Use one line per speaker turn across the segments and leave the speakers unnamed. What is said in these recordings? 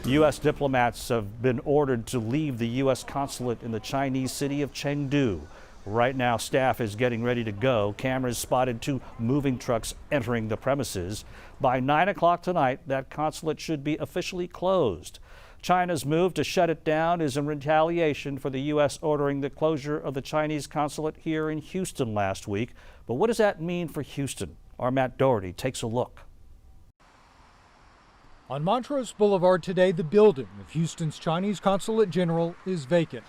U.S. diplomats have been ordered to leave the U.S. consulate in the Chinese city of Chengdu. Right now, staff is getting ready to go. Cameras spotted 2 moving trucks entering the premises. By 9 o'clock tonight, that consulate should be officially closed. China's move to shut it down is in retaliation for the U.S. ordering the closure of the Chinese consulate here in Houston last week. But what does that mean for Houston? Our Matt Doherty takes a look.
On Montrose Boulevard today, the building of Houston's Chinese Consulate General is vacant.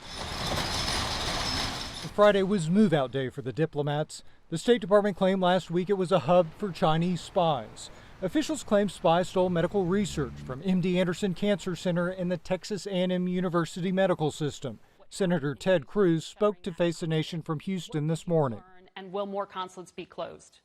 Friday was move-out day for the diplomats. The State Department claimed last week it was a hub for Chinese spies. Officials claim spies stole medical research from MD Anderson Cancer Center and the Texas A&M University Medical System. Senator Ted Cruz spoke to Face the Nation from Houston this morning.
And will more consulates be closed?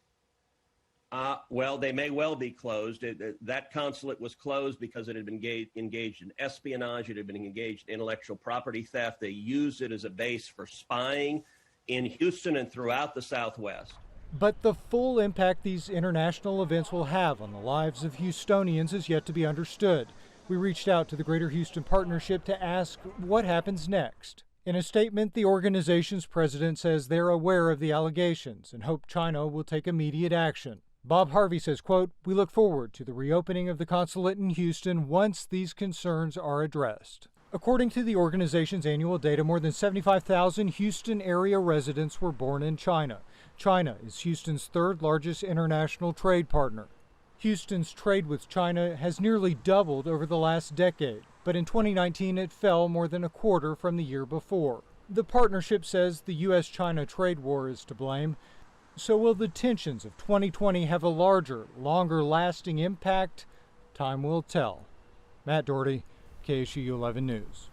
Well, they may well be closed. That consulate was closed because it had been engaged in espionage. It had been engaged in intellectual property theft. They used it as a base for spying in Houston and throughout the Southwest.
But the full impact these international events will have on the lives of Houstonians is yet to be understood. We reached out to the Greater Houston Partnership to ask what happens next. In a statement, the organization's president says they're aware of the allegations and hope China will take immediate action. Bob Harvey says, quote, "We look forward to the reopening of the consulate in Houston once these concerns are addressed." According to the organization's annual data, more than 75,000 Houston area residents were born in China. China is Houston's third largest international trade partner. Houston's trade with China has nearly doubled over the last decade, but in 2019 it fell more than a quarter from the year before. The partnership says the U.S.-China trade war is to blame. So will the tensions of 2020 have a larger, longer-lasting impact? Time will tell. Matt Doherty, KSU 11 News.